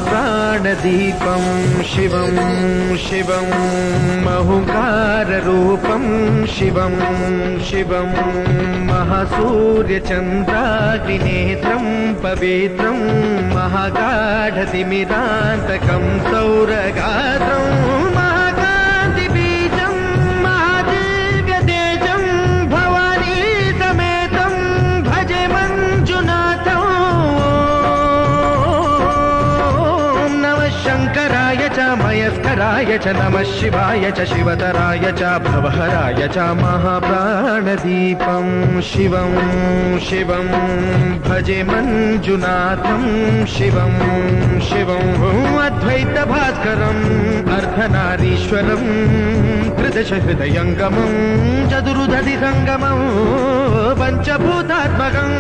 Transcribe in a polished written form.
महाप्राणदीपं शिवं शिवं महुकाररूपं शिवं शिवं महासूर्यचन्द्राग्निनेत्रं पवित्रं महागाढतिमिरान्तकं सौरगात्रं महाकान्तिबीजं महादिव्यतेजं भवानी समेतं भजे मञ्जुनाथं। शङ्कराय च मयस्कराय च नमः शिवाय च शिवतराय च भवहराय च महाप्राणदीपं शिवं शिवं भजे मञ्जुनाथं शिवं शिवं अद्वैतभास्करम् अर्धनारीश्वरं त्रिदशहृदयङ्गमं चतुर्दधिसङ्गमं पञ्चभूतात्मकम्